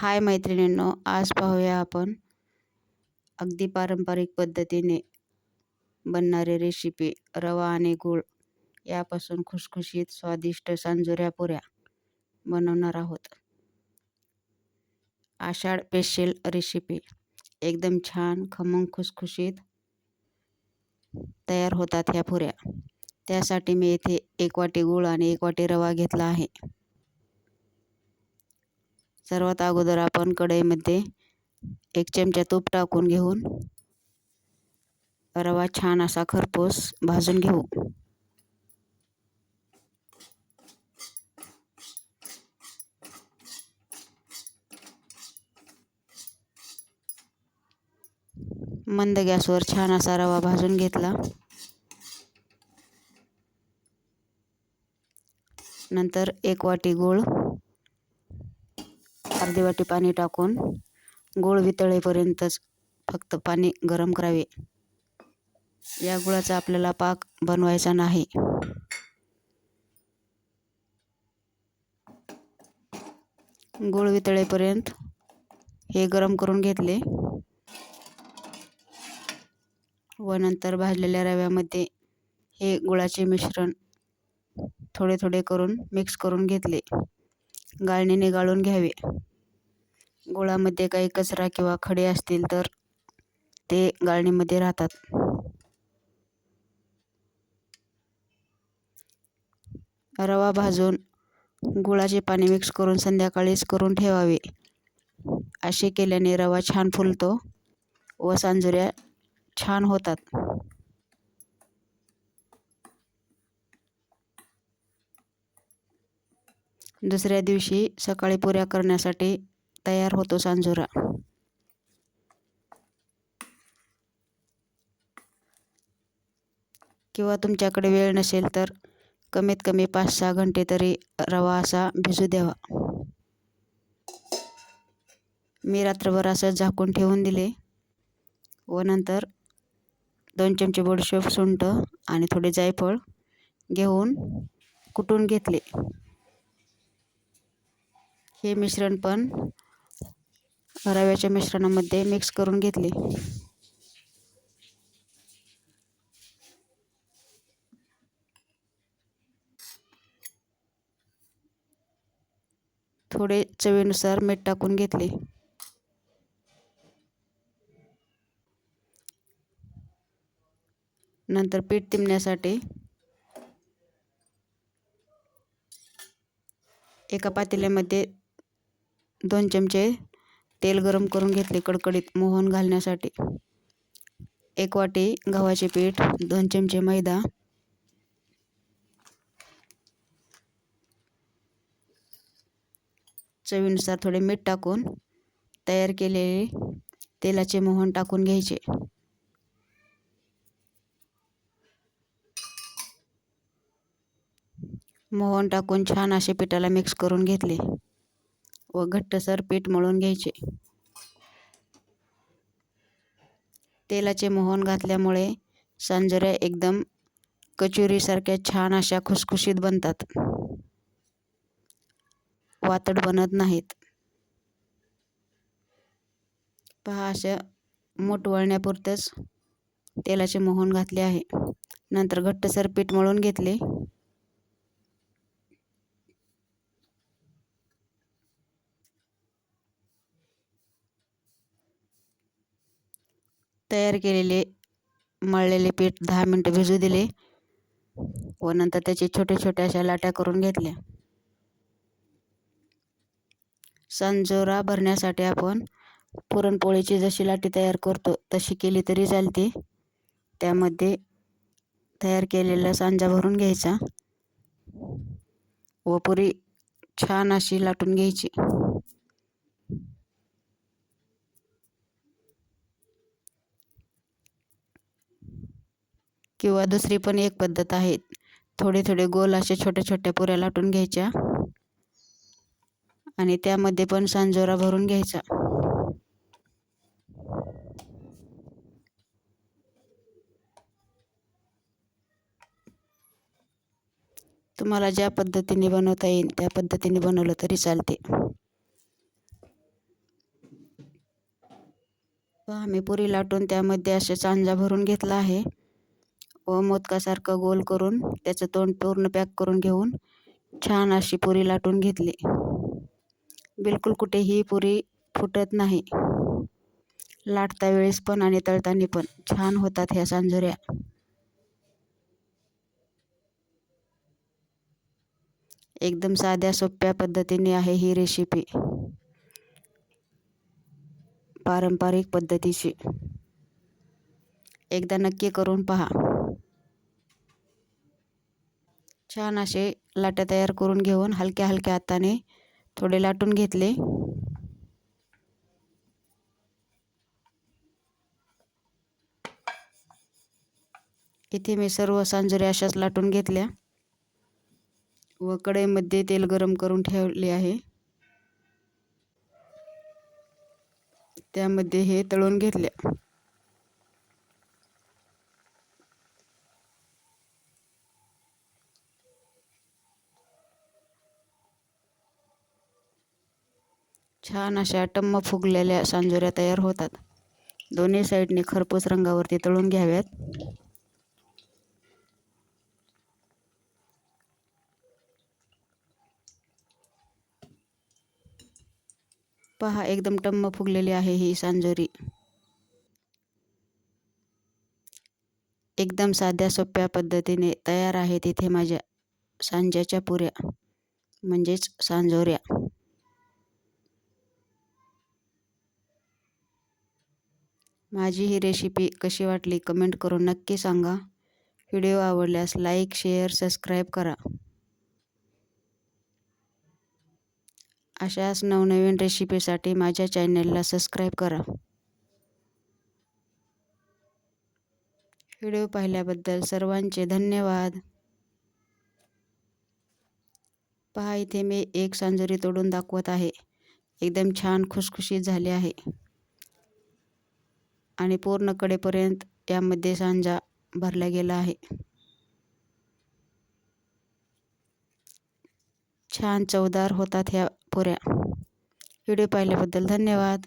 हाय मैत्रिणींनो, आज पाहूया आपण अगदी पारंपरिक पद्धतीने बनणारी रेसिपी रवा आणि गूळ यापासून खुसखुशीत स्वादिष्ट सांजोऱ्या पुऱ्या बनवणार आहोत. आषाढ स्पेशल रेसिपी एकदम छान खमंग खुसखुशीत तयार होतात ह्या पुऱ्या. त्यासाठी मी येथे 1 वाटी गूळ आणि 1 वाटी रवा घेतला आहे. सर्वात अगोदर आपण कढईमध्ये 1 चमचा तूप टाकून घेऊन रवा छान असा खरपूस भाजून घेऊ. मंद गॅसवर छान असा रवा भाजून घेतला. नंतर 1 वाटी गूळ, अर्धी वाटी पाणी टाकून गूळ वितळेपर्यंतच फक्त पाणी गरम करावे. या गुळाचा आपल्याला पाक बनवायचा नाही. गूळ वितळेपर्यंत हे गरम करून घेतले व नंतर भाजलेल्या रव्यामध्ये हे गुळाचे मिश्रण थोडे थोडे करून मिक्स करून घेतले. गाळणीने गाळून घ्यावे. गुळामध्ये काही कचरा किंवा खडे असतील तर ते गाळणीमध्ये राहतात. रवा भाजून गुळाचे पाणी मिक्स करून संध्याकाळीच करून ठेवावे. असे केल्याने रवा छान फुलतो व सांजोऱ्या छान होतात. दुसऱ्या दिवशी सकाळी पुऱ्या करण्यासाठी तयार होतो सांजोरा. किंवा तुमच्याकडे वेळ नसेल तर कमीत कमी 5-6 घंटे तरी रवा असा भिजू द्यावा. मी रात्रभर असं झाकून ठेवून दिले व नंतर 2 चमचे बडीशेप, सुंठ आणि थोडे जायफळ घेऊन कुटून घेतले. हे मिश्रण पण रव्याच्या मिश्रणामध्ये मिक्स करून घेतले. थोडे चवीनुसार मीठ टाकून घेतले. नंतर पीठ तिंबण्यासाठी एका पातेल्यामध्ये 2 चमचे तेल गरम करून घेतले कडकडीत मोहन घालण्यासाठी. 1 वाटी गव्हाचे पीठ, 2 चमचे मैदा, चवीनुसार थोडे मीठ टाकून तयार केलेले तेलाचे मोहन टाकून घ्यायचे. मोहन टाकून छान असे पिठाला मिक्स करून घेतले व घट्टसर पीठ मळून घ्यायचे. तेलाचे मोहन घातल्यामुळे सांजोऱ्या एकदम कचोरीसारख्या छान अशा खुसखुशीत बनतात. वातड बनत नाहीत. पहा, अशा मूठ वळण्यापुरतंच तेलाचे मोहन घातले आहे. नंतर घट्टसर पीठ मळून घेतले. तयार केलेले मळलेले पीठ 10 मिनिटं भिजू दिले व नंतर त्याचे छोटे छोटे अशा लाट्या करून घेतल्या. सांजोरा भरण्यासाठी आपण पुरणपोळीची जशी लाटी तयार करतो तशी केली तरी चालते. त्यामध्ये तयार केलेला सांजा भरून घ्यायचा व पुरी छान अशी लाटून घ्यायची. किंवा दुसरी पण एक पद्धत आहे. थोडे थोडे गोल अशा छोट्या छोट्या पुऱ्या लाटून घ्यायच्या आणि त्यामध्ये पण सांजोरा भरून घ्यायचा. तुम्हाला ज्या पद्धतीने बनवता येईल त्या पद्धतीने बनवलं तरी चालते. पहा मी पुरी लाटून त्यामध्ये असे सांजा भरून घेतला आहे व मोदकासारखं गोल करून त्याचं तोंड पूर्ण पॅक करून घेऊन छान अशी पुरी लाटून घेतली. बिलकुल कुठेही पुरी फुटत नाही. लाटता वेळेस पण आणि तळताना पण छान होतात ह्या सांजोऱ्या. एकदम साध्या सोप्या पद्धतीने आहे ही रेसिपी, पारंपरिक पद्धतीची. एकदा नक्की करून पहा. छान असे लाट्या तयार करून घेऊन हलक्या हलक्या हाताने थोडे लाटून घेतले. इथे मी सर्व सांजोऱ्या अशाच लाटून घेतल्या व कढईमध्ये तेल गरम करून ठेवले आहे. त्यामध्ये हे तळून घेतल्या. छान अशा टम्म फुगलेल्या सांजोऱ्या तयार होतात. दोन्ही साईडने खरपूस रंगावरती तळून घ्याव्यात. पहा एकदम टम्म फुगलेली आहे ही सांजोरी. एकदम साध्या सोप्या पद्धतीने तयार आहेत इथे माझ्या सांज्याच्या पुऱ्या म्हणजेच सांजोऱ्या. माझी ही रेसिपी कशी वाटली कमेंट करून नक्की सांगा. व्हिडिओ आवडल्यास लाईक, शेअर, सबस्क्राईब करा. अशाच नवनवीन रेसिपीसाठी माझ्या चॅनलला सबस्क्राईब करा. व्हिडिओ पाहिल्याबद्दल सर्वांचे धन्यवाद. पहा इथे मी एक सांजोरी तोडून दाखवत आहे. एकदम छान खुसखुशीत झाले आहे आणि पूर्ण कडेपर्यंत यामध्ये सांजा भरला गेला आहे. छान चवदार होतात ह्या पुऱ्या. व्हिडिओ पाहिल्याबद्दल धन्यवाद.